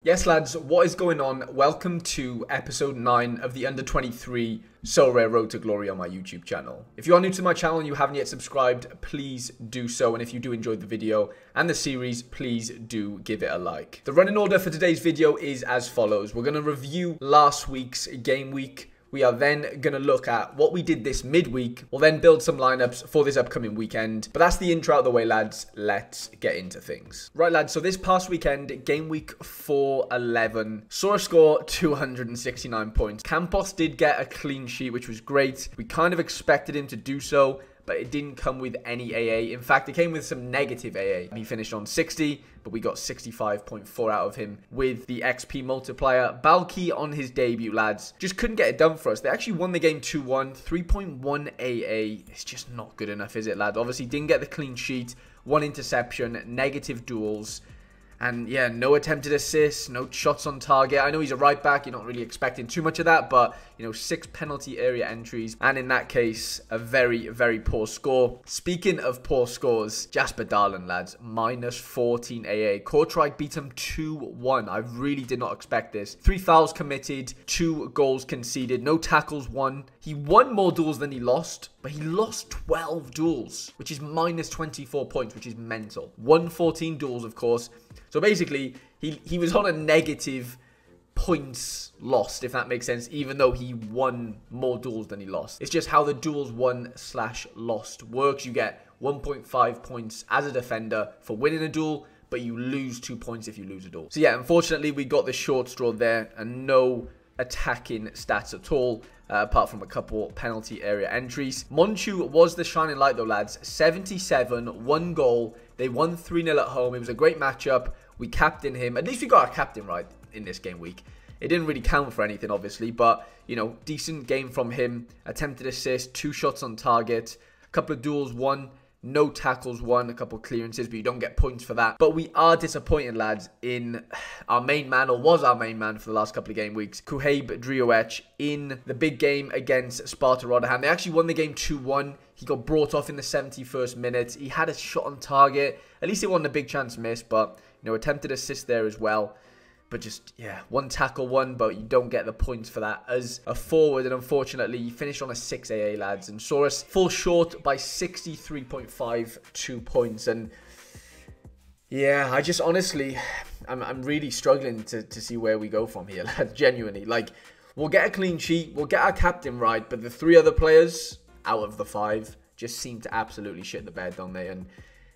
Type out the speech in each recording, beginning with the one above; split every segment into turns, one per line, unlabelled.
Yes, lads, what is going on? Welcome to episode 9 of the Under-23 Sorare Road to Glory on my YouTube channel. If you are new to my channel and you haven't yet subscribed, please do so. And if you do enjoy the video and the series, please do give it a like. The running order for today's video is as follows. We're going to review last week's game week. We are then going to look at what we did this midweek. We'll then build some lineups for this upcoming weekend. But that's the intro out of the way, lads. Let's get into things. Right, lads. So this past weekend, game week 4-11, saw a score 269 points. Campos did get a clean sheet, which was great. We kind of expected him to do so, but it didn't come with any AA. In fact, it came with some negative AA. He finished on 60, but we got 65.4 out of him with the XP multiplier. Balki on his debut, lads, just couldn't get it done for us. They actually won the game 2-1, 3.1 AA. It's just not good enough, is it, lads? Obviously, didn't get the clean sheet, 1 interception, negative duels. And yeah, no attempted assists, no shots on target. I know he's a right back. You're not really expecting too much of that. But, you know, 6 penalty area entries. And in that case, a very, very poor score. Speaking of poor scores, Jasper Darlin, lads, minus 14 AA. Kortrijk beat him 2-1. I really did not expect this. 3 fouls committed, 2 goals conceded, no tackles won. He won more duels than he lost, but he lost 12 duels, which is minus 24 points, which is mental. 114 duels, of course. So basically, he was on a negative points lost, if that makes sense, even though he won more duels than he lost. It's just how the duels won/lost works. You get 1.5 points as a defender for winning a duel, but you lose 2 points if you lose a duel. So yeah, unfortunately, we got the short straw there and no attacking stats at all, apart from a couple penalty area entries. Monchu was the shining light though, lads. 77, 1 goal. They won 3-0 at home. It was a great matchup. We captained him. At least we got our captain right in this game week. It didn't really count for anything, obviously, but, you know, decent game from him. Attempted assist, 2 shots on target, a couple of duels won. No tackles won, a couple of clearances, but you don't get points for that. But we are disappointed, lads, in our main man, or was our main man for the last couple of game weeks, Kuhaib Drioech, in the big game against Sparta Rotterdam. They actually won the game 2-1. He got brought off in the 71st minute. He had a shot on target. At least it wasn't a big chance missed, but, you know, attempted assist there as well. But just, yeah, 1 tackle won, but you don't get the points for that as a forward. And unfortunately, you finished on a 6 AA, lads. And saw us fall short by 63.52 points. And yeah, I just honestly, I'm really struggling to see where we go from here, lads. Genuinely. Like, we'll get a clean sheet. We'll get our captain right. But the 3 other players out of the 5 just seem to absolutely shit the bed, don't they? And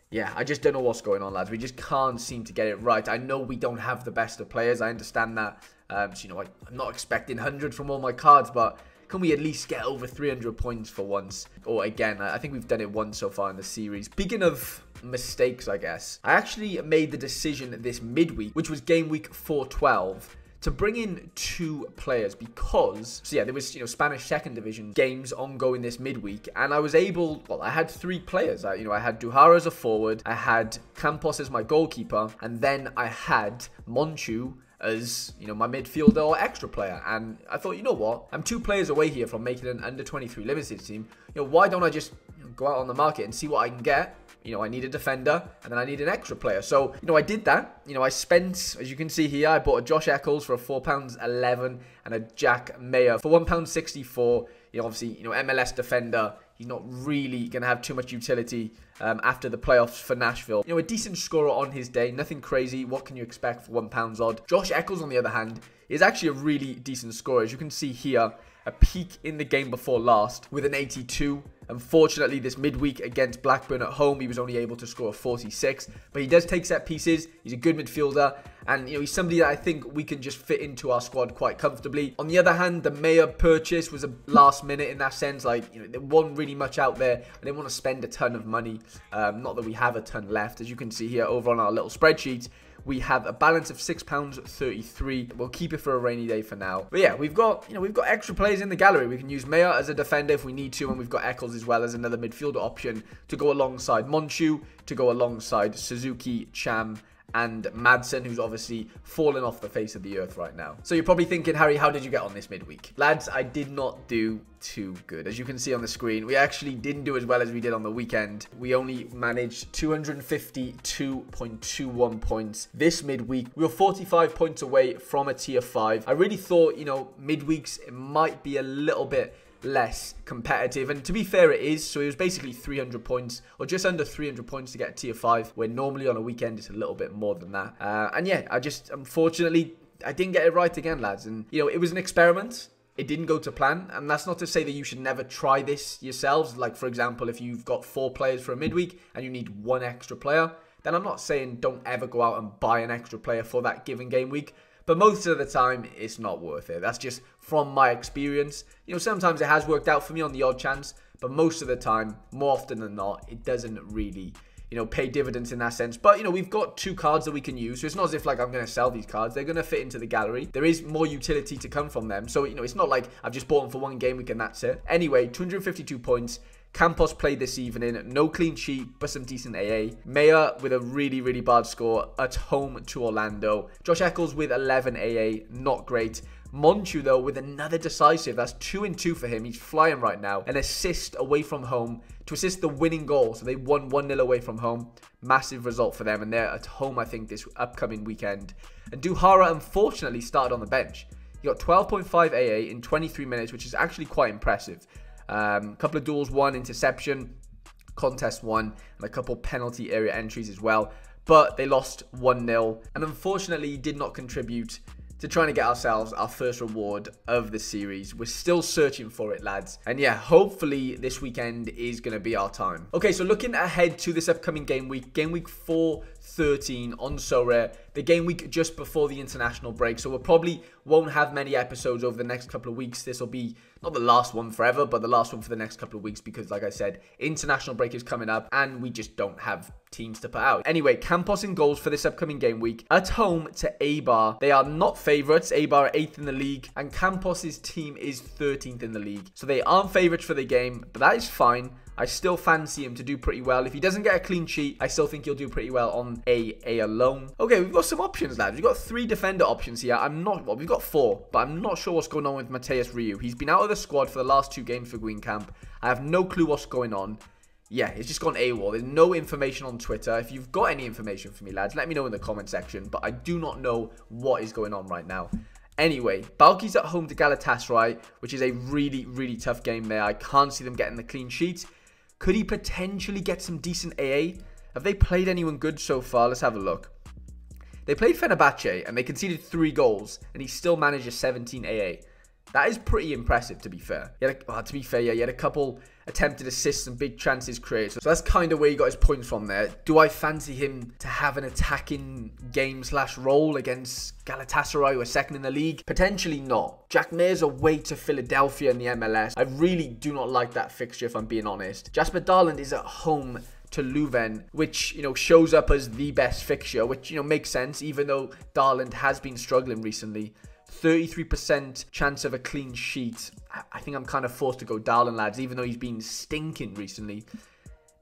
yeah, I just don't know what's going on, lads. We just can't seem to get it right. I know we don't have the best of players. I understand that. So, you know, I'm not expecting 100 from all my cards, but can we at least get over 300 points for once? Or again, I think we've done it once so far in the series. Speaking of mistakes, I guess, I actually made the decision this midweek, which was game week 4-12, to bring in 2 players because, so yeah, there was, you know, Spanish second division games ongoing this midweek, and I was able, well, I had 3 players. I had Duhara as a forward, I had Campos as my goalkeeper, and then I had Monchu as, you know, my midfielder or extra player. And I thought, you know what, I'm 2 players away here from making an under-23 limited team. You know, why don't I just go out on the market and see what I can get? You know, I need a defender, and then I need an extra player. So, you know, I did that. You know, I spent, as you can see here, I bought a Josh Eccles for £4.11 and a Jack Mayer for £1.64. You know, obviously, you know, MLS defender. He's not really going to have too much utility after the playoffs for Nashville. You know, a decent scorer on his day. Nothing crazy. What can you expect for £1 odd? Josh Eccles, on the other hand, is actually a really decent scorer. As you can see here, a peak in the game before last with an 82. Unfortunately, this midweek against Blackburn at home, he was only able to score a 46. But he does take set pieces. He's a good midfielder. And, you know, he's somebody that I think we can just fit into our squad quite comfortably. On the other hand, the Mayer purchase was a last minute in that sense. Like, you know, there wasn't really much out there. I didn't want to spend a ton of money. Not that we have a ton left. As you can see here over on our little spreadsheet, we have a balance of £6.33. We'll keep it for a rainy day for now. But yeah, we've got extra players in the gallery. We can use Mayer as a defender if we need to, and we've got Eccles as well as another midfielder option to go alongside Monchu, to go alongside Suzuki, Cham, and Madsen, who's obviously fallen off the face of the earth right now. So you're probably thinking, Harry, how did you get on this midweek? Lads, I did not do too good. As you can see on the screen, we actually didn't do as well as we did on the weekend. We only managed 252.21 points this midweek. We were 45 points away from a tier 5. I really thought, you know, midweeks it might be a little bit less competitive, and to be fair, it is. So it was basically 300 points or just under 300 points to get tier 5, where normally on a weekend it's a little bit more than that. And yeah, I just unfortunately I didn't get it right again, lads. And you know, it was an experiment. It didn't go to plan, and that's not to say that you should never try this yourselves. Like, for example, if you've got 4 players for a midweek and you need 1 extra player, then I'm not saying don't ever go out and buy an extra player for that given game week. But most of the time, it's not worth it. That's just from my experience. You know, sometimes it has worked out for me on the odd chance, but most of the time, more often than not, it doesn't really, you know, pay dividends in that sense. But, you know, we've got 2 cards that we can use. So it's not as if, like, I'm going to sell these cards. They're going to fit into the gallery. There is more utility to come from them. So, you know, it's not like I've just bought them for 1 game week and that's it. Anyway, 252 points. Campos played this evening. No clean sheet, but some decent AA. Maya with a really, really bad score at home to Orlando. Josh Eccles with 11 AA. Not great. Monchu, though, with another decisive. That's 2 and 2 for him. He's flying right now. An assist away from home to assist the winning goal. So they won 1-0 away from home. Massive result for them. And they're at home, I think, this upcoming weekend. And Duhara, unfortunately, started on the bench. He got 12.5 AA in 23 minutes, which is actually quite impressive. Couple of duels, 1 interception, contest 1, and a couple penalty area entries as well. But they lost 1-0, and unfortunately did not contribute to trying to get ourselves our first reward of the series. We're still searching for it, lads. And yeah, hopefully this weekend is going to be our time. Okay, so looking ahead to this upcoming game week 413 on Sorare, the game week just before the international break. So we'll probably won't have many episodes over the next couple of weeks. This will be not the last one forever, but the last one for the next couple of weeks because, like I said, international break is coming up and we just don't have teams to put out. Anyway, Campos in goals for this upcoming game week. At home to Eibar. They are not favourites. Eibar are 8th in the league and Campos' team is 13th in the league. So they aren't favourites for the game, but that is fine. I still fancy him to do pretty well. If he doesn't get a clean sheet, I still think he'll do pretty well on AA alone. Okay, we've got some options, lads. We've got 3 defender options here. Well, we've got 4, but I'm not sure what's going on with Mateus Ryu. He's been out of the squad for the last 2 games for Green Camp. I have no clue what's going on. Yeah, it's just gone AWOL. There's no information on Twitter. If you've got any information for me, lads, let me know in the comment section. But I do not know what is going on right now. Anyway, Balki's at home to Galatasaray, which is a really, really tough game there. I can't see them getting the clean sheet. Could he potentially get some decent AA? Have they played anyone good so far? Let's have a look. They played Fenerbahce and they conceded 3 goals and he still managed a 17 AA. That is pretty impressive, to be fair. He had a couple attempted assists and big chances created. So that's kind of where he got his points from there. Do I fancy him to have an attacking game/role against Galatasaray, who are 2nd in the league? Potentially not. Jack Mayer's away to Philadelphia in the MLS. I really do not like that fixture, if I'm being honest. Jasper Darland is at home to Leuven, which, you know, shows up as the best fixture, which, you know, makes sense, even though Darland has been struggling recently. 33% chance of a clean sheet. I think I'm kind of forced to go Darland, lads, even though he's been stinking recently.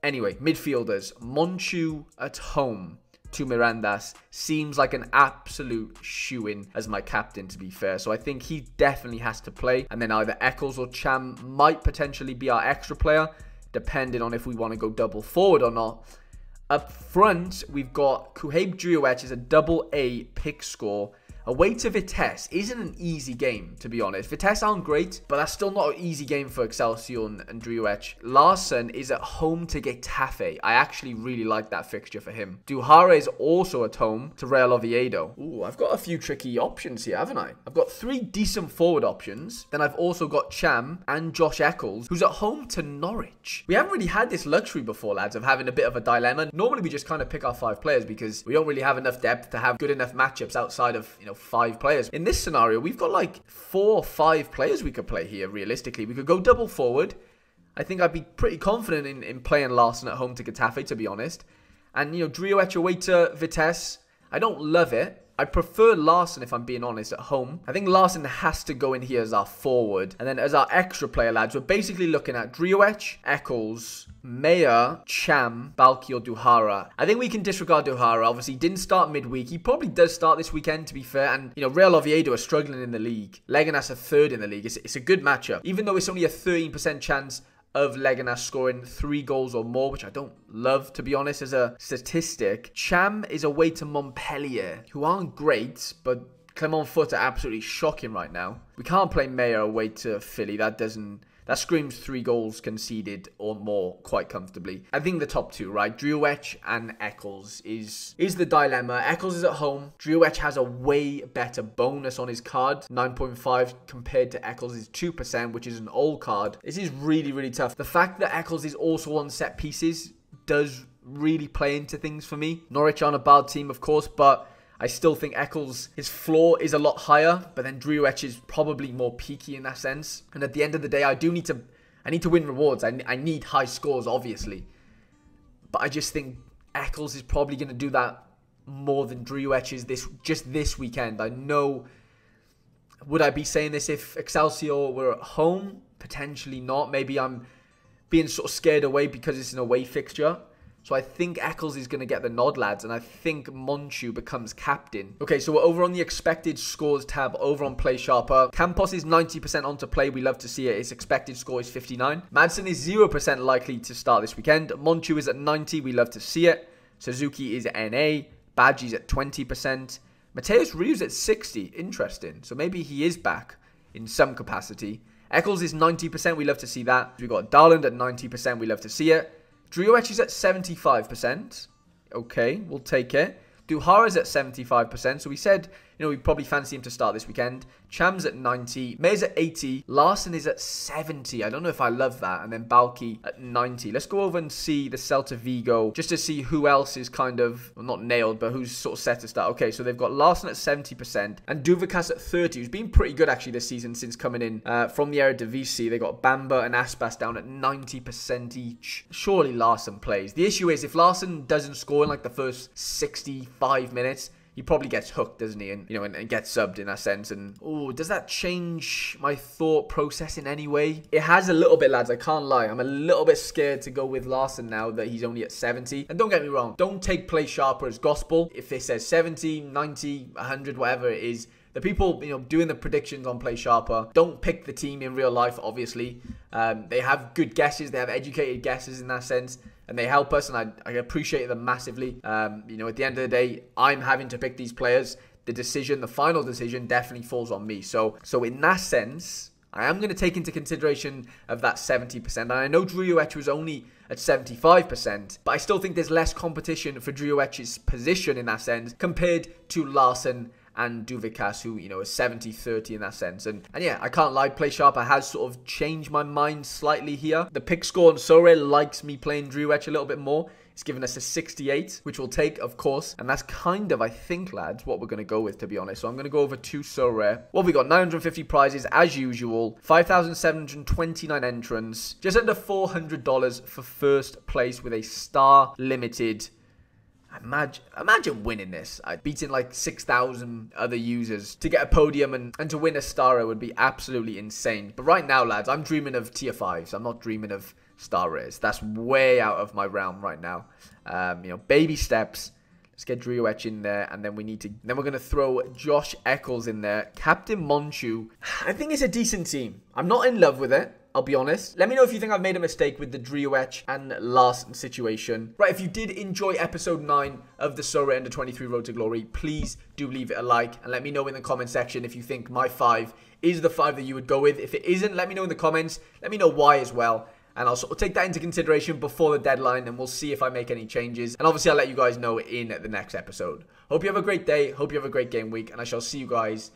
Anyway, midfielders. Monchu at home to Mirandas seems like an absolute shoo-in as my captain, to be fair. So I think he definitely has to play. And then either Eccles or Cham might potentially be our extra player, depending on if we want to go double forward or not. Up front, we've got Kuhaib Driouech is a double A pick score. Away to Vitesse isn't an easy game, to be honest. Vitesse aren't great, but that's still not an easy game for Excelsior and Driouech. Larson is at home to Getafe. I actually really like that fixture for him. Duhara is also at home to Real Oviedo. Ooh, I've got a few tricky options here, haven't I? I've got 3 decent forward options. Then I've also got Cham and Josh Eccles, who's at home to Norwich. We haven't really had this luxury before, lads, of having a bit of a dilemma. Normally, we just kind of pick our 5 players because we don't really have enough depth to have good enough matchups outside of, you know, 5 players. In this scenario, we've got like 4 or 5 players we could play here, realistically. We could go double forward. I think I'd be pretty confident in playing Larson at home to Getafe, to be honest. And, you know, Driouech away to Vitesse. I don't love it, I prefer Larson, if I'm being honest, at home. I think Larson has to go in here as our forward. And then as our extra player, lads, we're basically looking at Driouech, Eccles, Mayer, Cham, Balki, or Duhara. I think we can disregard Duhara. Obviously, he didn't start midweek. He probably does start this weekend, to be fair. And, you know, Real Oviedo are struggling in the league. Leganas are third in the league. It's a good matchup. Even though it's only a 13% chance of Leganas scoring 3 goals or more, which I don't love, to be honest, as a statistic. Cham is away to Montpellier, who aren't great, but Clermont Foot are absolutely shocking right now. We can't play Mayer away to Philly. That screams 3 goals conceded or more quite comfortably. I think the top 2, right? Driouech and Eccles is the dilemma. Eccles is at home. Driouech has a way better bonus on his card. 9.5 compared to Eccles' 2%, which is an old card. This is really, really tough. The fact that Eccles is also on set pieces does really play into things for me. Norwich aren't a bad team, of course, but I still think Eccles, his floor is a lot higher, but then Driouech is probably more peaky in that sense. And at the end of the day, I need to win rewards. I need high scores, obviously. But I just think Eccles is probably going to do that more than Driouech is this weekend. I know, would I be saying this if Excelsior were at home? Potentially not. Maybe I'm being sort of scared away because it's an away fixture. So I think Eccles is going to get the nod, lads, and I think Monchu becomes captain. Okay, so we're over on the expected scores tab over on Play Sharper. Campos is 90% on to play. We love to see it. His expected score is 59. Madsen is 0% likely to start this weekend. Monchu is at 90. We love to see it. Suzuki is at NA. Badgie's at 20%. Mateus Reeves at 60. Interesting. So maybe he is back in some capacity. Eccles is 90%. We love to see that. We've got Darland at 90%. We love to see it. Driouech is at 75%. Okay, we'll take it. Duhara's at 75%. So we said, you know, we probably fancy him to start this weekend. Cham's at 90. Mayer's at 80. Larson is at 70. I don't know if I love that. And then Balki at 90. Let's go over and see the Celta Vigo just to see who else is kind of, well, not nailed, but who's sort of set to start. Okay, so they've got Larson at 70% and Duvicas at 30, who's been pretty good actually this season since coming in from the Eredivisie. They got Bamba and Aspas down at 90% each. Surely Larson plays. The issue is if Larson doesn't score in like the first 65 minutes, he probably gets hooked, doesn't he? And, you know, and gets subbed in that sense. And, oh, does that change my thought process in any way? It has a little bit, lads. I can't lie. I'm a little bit scared to go with Larson now that he's only at 70. And don't get me wrong. Don't take Play Sharper as gospel. If it says 70, 90, 100, whatever it is, the people, you know, doing the predictions on Play Sharper don't pick the team in real life, obviously. They have good guesses. They have educated guesses in that sense. And they help us, and I appreciate them massively. You know, at the end of the day, I'm having to pick these players. The final decision definitely falls on me. So in that sense, I am going to take into consideration of that 70%. And I know Driouech was only at 75%, but I still think there's less competition for Driouech's position in that sense compared to Larson and Duvicas, who, you know, is 70-30 in that sense. And yeah, I can't lie, Play Sharper has sort of changed my mind slightly here. The pick score on Sorare likes me playing Driouech a little bit more. It's given us a 68, which we'll take, of course. And that's kind of, I think, lads, what we're going to go with, to be honest. So I'm going to go over to Sorare. What have we got? 950 prizes, as usual. 5,729 entrants. Just under $400 for first place with a star limited. Imagine winning this. Beating like 6,000 other users to get a podium and to win a star would be absolutely insane. But right now, lads, I'm dreaming of tier 5s. I'm not dreaming of star rares. That's way out of my realm right now. You know, baby steps. Let's get Driouech in there, and then we're going to throw Josh Eccles in there. Captain Monchu. I think it's a decent team. I'm not in love with it, I'll be honest. Let me know if you think I've made a mistake with the Driouech and Larson situation. Right, if you did enjoy episode 9 of the Sorare Under 23 Road to Glory, please do leave it a like and let me know in the comment section if you think my 5 is the 5 that you would go with. If it isn't, let me know in the comments. Let me know why as well. And I'll sort of take that into consideration before the deadline, and we'll see if I make any changes. And obviously, I'll let you guys know in the next episode. Hope you have a great day. Hope you have a great game week. And I shall see you guys